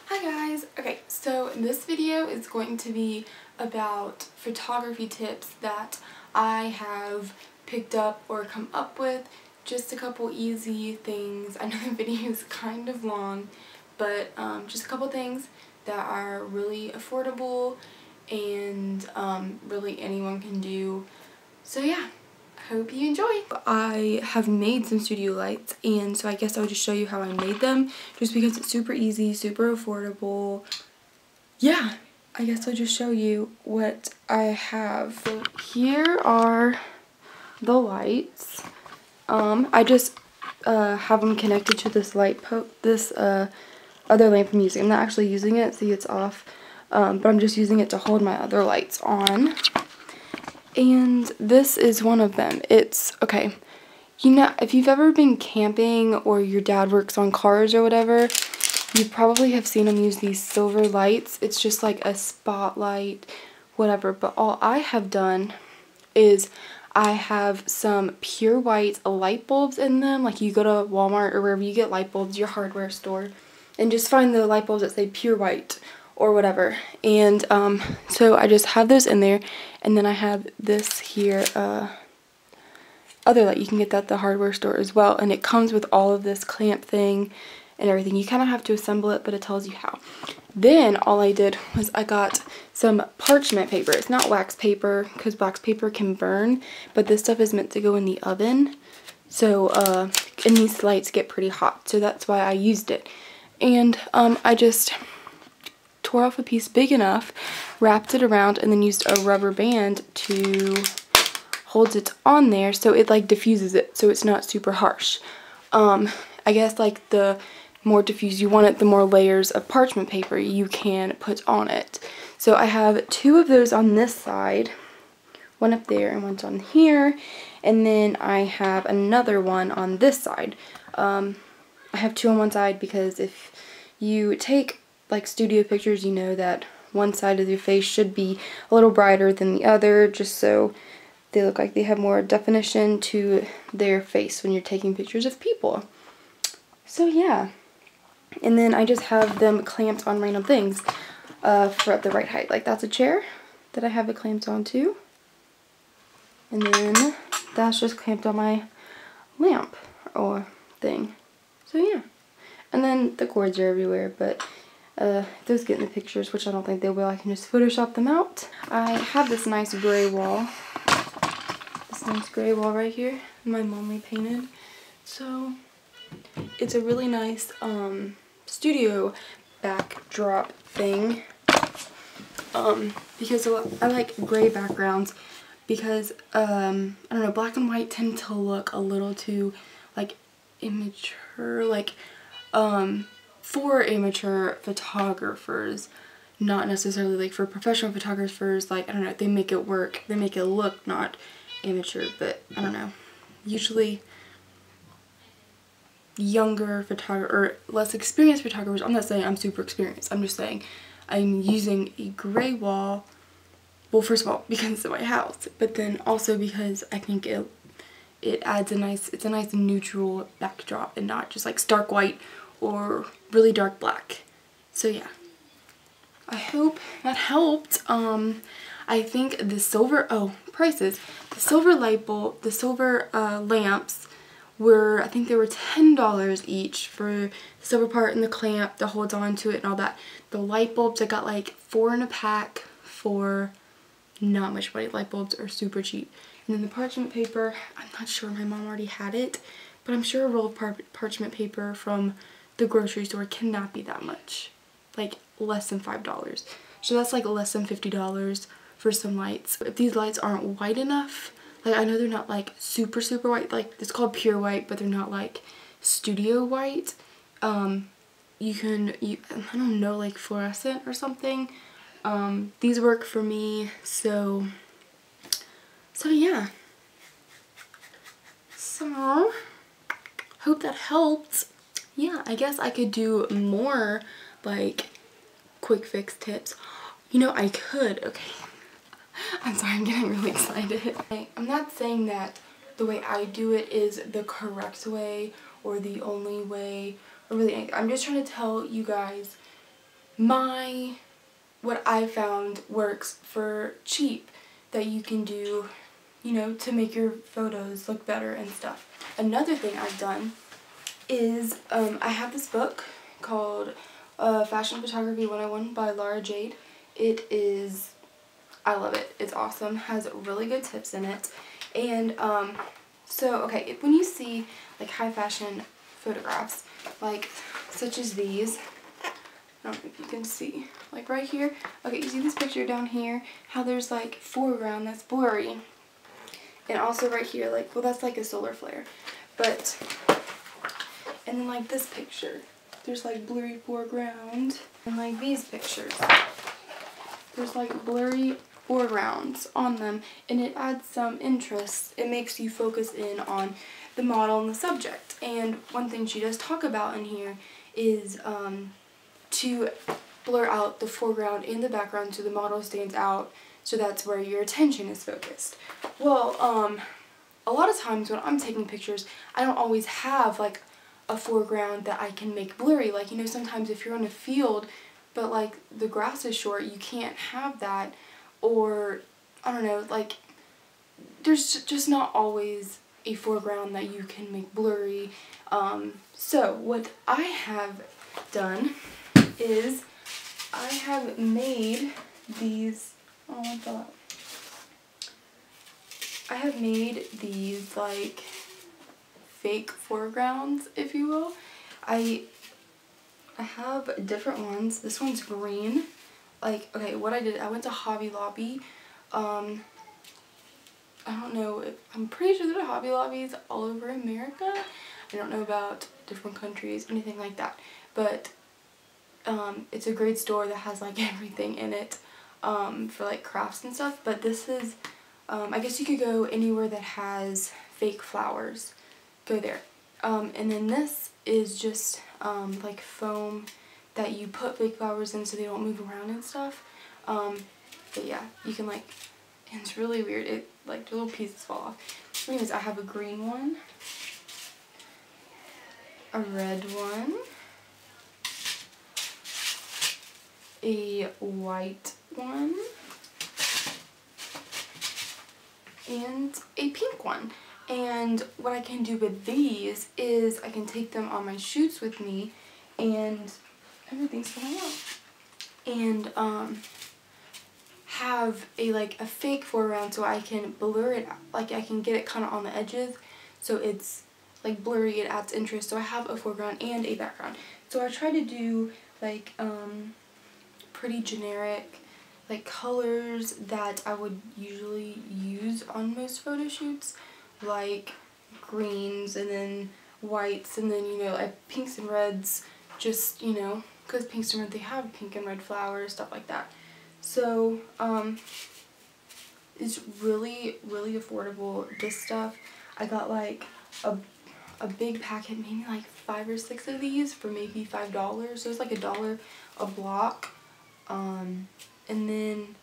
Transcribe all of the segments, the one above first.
Hi guys! Okay, so this video is going to be about photography tips that I have picked up or come up with. Just a couple easy things. I know the video is kind of long, but just a couple things that are really affordable and really anyone can do. So yeah. Hope you enjoy. I have made some studio lights, and so I guess I'll just show you how I made them just because it's super easy, super affordable. Yeah, I guess I'll just show you what I have. So here are the lights. I just have them connected to this other lamp I'm using. I'm not actually using it, see it's off, but I'm just using it to hold my other lights on. And this is one of them. It's, okay, you know, if you've ever been camping or your dad works on cars or whatever, you probably have seen him use these silver lights. It's just like a spotlight, whatever. But all I have done is I have some pure white light bulbs in them. Like you go to Walmart or wherever you get light bulbs, your hardware store, and just find the light bulbs that say pure white or whatever. And so I just have those in there, and then I have this here other light. You can get that at the hardware store as well, and it comes with all of this clamp thing and everything. You kind of have to assemble it, but it tells you how. Then all I did was I got some parchment paper. It's not wax paper because wax paper can burn, but this stuff is meant to go in the oven. So and these lights get pretty hot, so that's why I used it. And I just tore off a piece big enough, wrapped it around, and then used a rubber band to hold it on there so it like diffuses it so it's not super harsh. I guess like the more diffused you want it, the more layers of parchment paper you can put on it. So I have two of those on this side, one up there and one's on here, and then I have another one on this side. I have two on one side because if you take like studio pictures, you know that one side of your face should be a little brighter than the other, just so they look like they have more definition to their face when you're taking pictures of people. So yeah, and then I just have them clamped on random things for the right height. Like that's a chair that I have it clamped onto, and then that's just clamped on my lamp or thing. So yeah, and then the cords are everywhere, but if those get in the pictures, which I don't think they will, I can just Photoshop them out. I have this nice gray wall. This nice gray wall right here. My mom repainted. So it's a really nice studio backdrop thing. Because I like gray backgrounds because I don't know, black and white tend to look a little too like immature, like for amateur photographers, not necessarily like for professional photographers. Like I don't know, they make it work, they make it look not amateur, but I don't know, usually younger or less experienced photographers. I'm not saying I'm super experienced, I'm just saying I'm using a gray wall, well, first of all because of my house, but then also because I think it adds it's a nice neutral backdrop and not just like stark white or really dark black. So yeah, I hope that helped. I think the silver, prices, the silver light bulb, the silver lamps were, I think they were $10 each for the silver part and the clamp that holds on to it and all that. The light bulbs, I got like 4 in a pack for not much money. Light bulbs are super cheap. And then the parchment paper, I'm not sure, my mom already had it, but I'm sure a roll of parchment paper from the grocery store cannot be that much. Like less than $5. So that's like less than $50 for some lights. If these lights aren't white enough, like I know they're not like super white, like it's called pure white, but they're not like studio white. You can, I don't know, like fluorescent or something. These work for me, so yeah. So, hope that helped. Yeah, I guess I could do more like quick fix tips. You know, I could, okay. I'm sorry, I'm getting really excited. I'm not saying that the way I do it is the correct way or the only way or really anything. I'm just trying to tell you guys what I found works for cheap that you can do, you know, to make your photos look better and stuff. Another thing I've done is I have this book called Fashion Photography 101 by Laura Jade. It is, I love it. It's awesome. Has really good tips in it. And so, okay, when you see like high fashion photographs, like such as these, I don't know if you can see, like right here. Okay, you see this picture down here, how there's like foreground that's blurry. And also right here, like, well, that's like a solar flare. But, and then like this picture, there's like blurry foreground. And like these pictures, there's like blurry foregrounds on them. And it adds some interest. It makes you focus in on the model and the subject. And one thing she does talk about in here is to blur out the foreground and the background so the model stands out, so that's where your attention is focused. Well, a lot of times when I'm taking pictures, I don't always have like a foreground that I can make blurry. Like, you know, sometimes if you're in a field but like the grass is short, you can't have that, or I don't know, like there's just not always a foreground that you can make blurry. So what I have done is I have made these, oh, I fell out. I have made these like fake foregrounds, if you will. I have different ones. This one's green. Like, okay, what I did, I went to Hobby Lobby. I don't know, I'm pretty sure there are Hobby Lobbies all over America. I don't know about different countries, anything like that. But it's a great store that has like everything in it for like crafts and stuff. But this is, I guess you could go anywhere that has fake flowers. Go there. And then this is just like foam that you put fake flowers in so they don't move around and stuff. But yeah, you can like, and it's really weird. It like the little pieces fall off. Anyways, I have a green one, a red one, a white one, and a pink one. And what I can do with these is I can take them on my shoots with me, and everything's falling out. And have a fake foreground so I can blur it, like I can get it kind of on the edges so it's like blurry, it adds interest. So I have a foreground and a background. So I try to do like pretty generic like colors that I would usually use on most photo shoots, like greens and then whites and then, you know, like pinks and reds, just, you know, because pinks and red, they have pink and red flowers, stuff like that. So it's really, really affordable, this stuff. I got like a big packet, maybe like 5 or 6 of these for maybe $5. So it's like $1 a block. And then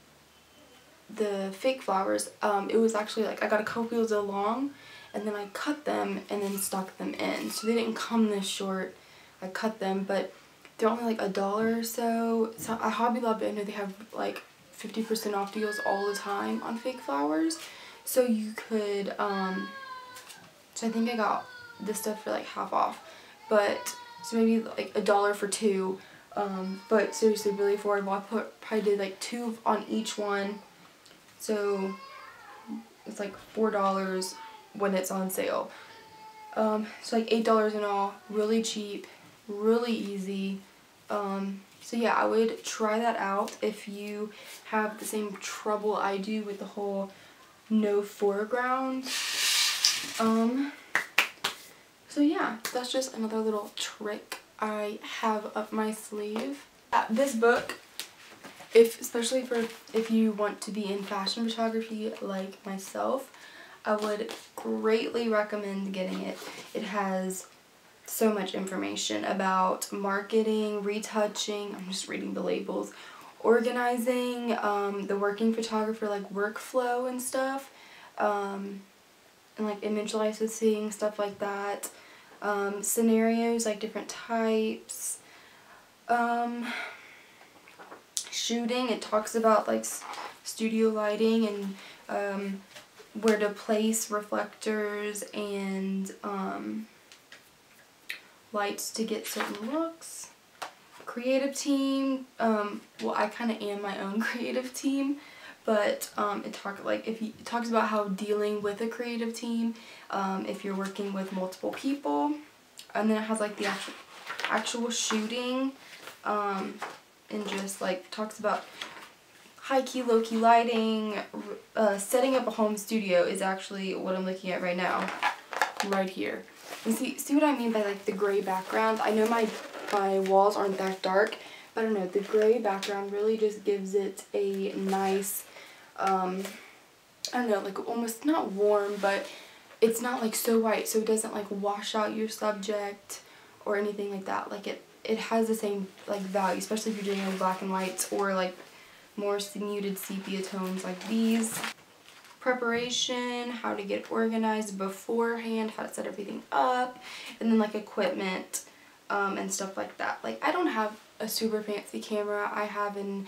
the fake flowers, it was actually like I got a couple of those long, and then I cut them and then stuck them in. So they didn't come this short. I cut them, but they're only like $1 or so. So at Hobby Lobby, I know they have like 50% off deals all the time on fake flowers. So you could, so I think I got this stuff for like half off. But, so maybe like $1 for 2. But seriously, really affordable. I probably did like 2 on each one. So it's like $4 when it's on sale. So like $8 in all, really cheap, really easy. So yeah, I would try that out if you have the same trouble I do with the whole no foreground. So yeah, that's just another little trick I have up my sleeve. This book, especially if you want to be in fashion photography like myself, I would greatly recommend getting it. It has so much information about marketing, retouching, I'm just reading the labels, organizing, the working photographer, like workflow and stuff, and like image licensing, stuff like that, scenarios, like different types, shooting. It talks about like studio lighting and where to place reflectors and lights to get certain looks. Creative team. Well, I kind of am my own creative team, but it talks about how dealing with a creative team if you're working with multiple people, and then it has like the actual shooting, and just like talks about high-key, low-key lighting. Setting up a home studio is actually what I'm looking at right now, right here. And see what I mean by like the gray background? I know my walls aren't that dark, but I don't know, the gray background really just gives it a nice, I don't know, like almost not warm, but it's not like so white, so it doesn't like wash out your subject or anything like that. Like it has the same like value, especially if you're doing like black and whites or like more muted sepia tones like these. Preparation, how to get organized beforehand, how to set everything up, and then like equipment and stuff like that. Like I don't have a super fancy camera. I have an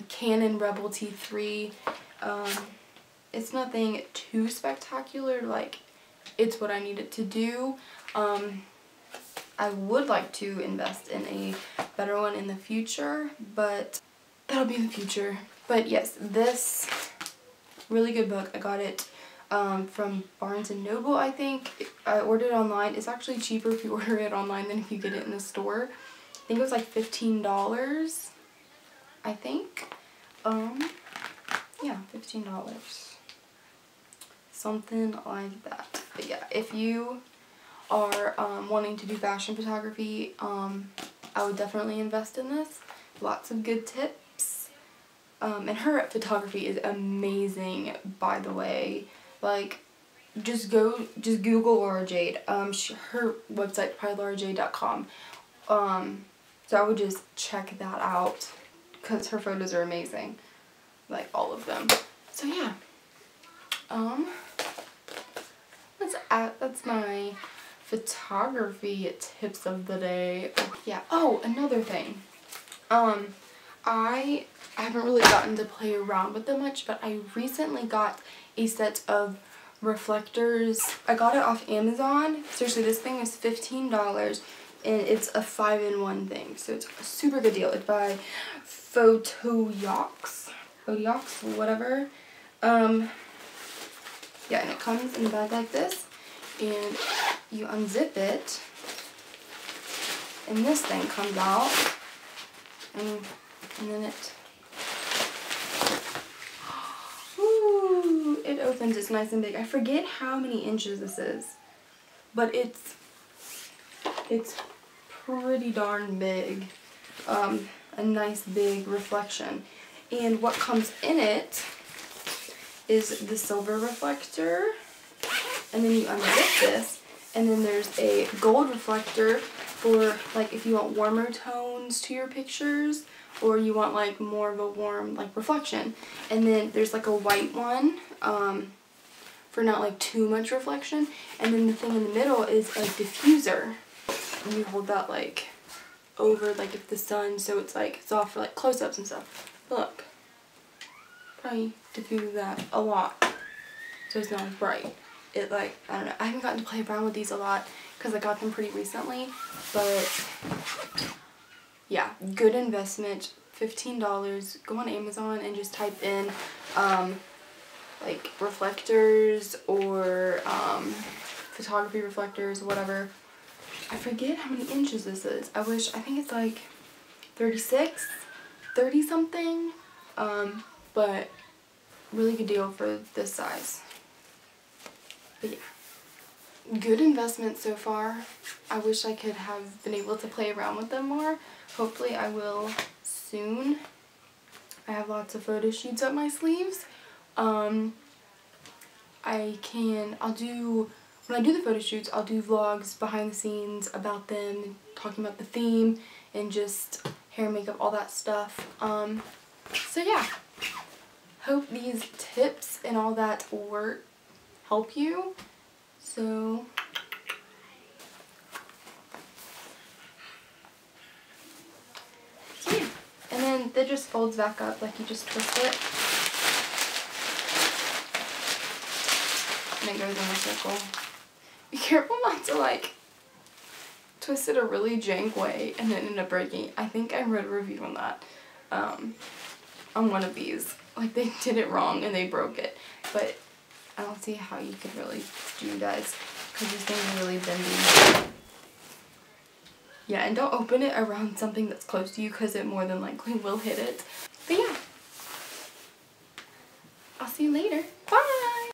Canon Rebel T3. It's nothing too spectacular, like it's what I need it to do. I would like to invest in a better one in the future, but that'll be in the future. But yes, this really good book. I got it from Barnes & Noble, I think. I ordered it online. It's actually cheaper if you order it online than if you get it in the store. I think it was like $15, I think. Yeah, $15. Something like that. But yeah, if you are wanting to do fashion photography, I would definitely invest in this. Lots of good tips. And her photography is amazing, by the way. Like, just Google Laura Jade. Her website, probably laurajade.com. So I would just check that out because her photos are amazing. Like, all of them. So yeah. That's my photography tips of the day. Oh, yeah. Oh, another thing. I haven't really gotten to play around with them much, but I recently got a set of reflectors. I got it off Amazon. Seriously, this thing is $15, and it's a 5-in-1 thing, so it's a super good deal. It's by Photiox, whatever. Yeah, and it comes in a bag like this, and you unzip it, and this thing comes out, and then it opens. It's nice and big. I forget how many inches this is, but it's pretty darn big. A nice big reflection. And what comes in it is the silver reflector, and then you unzip this, and then there's a gold reflector for like if you want warmer tones to your pictures, or you want like more of a warm like reflection. And then there's like a white one for not like too much reflection, and then the thing in the middle is a diffuser, and you hold that like over like if the sun, so it's like it's off for like close-ups and stuff. But look, probably diffuse that a lot so it's not as bright. It like, I don't know, I haven't gotten to play around with these a lot because I got them pretty recently, but yeah, good investment. $15. Go on Amazon and just type in like reflectors or photography reflectors, whatever. I forget how many inches this is. I think it's like 36, 30 something, but really good deal for this size. But yeah, good investment so far. I wish I could have been able to play around with them more. Hopefully I will soon. I have lots of photo shoots up my sleeves. When I do the photo shoots, I'll do vlogs behind the scenes about them, talking about the theme, and just hair, makeup, all that stuff. So yeah, hope these tips and all that help you. So yeah, and then And it just folds back up, like you just twist it. And it goes in a circle. Be careful not to like twist it a really jank way and then end up breaking. I think I read a review on that, on one of these. Like they did it wrong and they broke it. But I don't see how you could really do that because this thing is really bendy. Yeah, and don't open it around something that's close to you because it more than likely will hit it. But yeah, I'll see you later. Bye!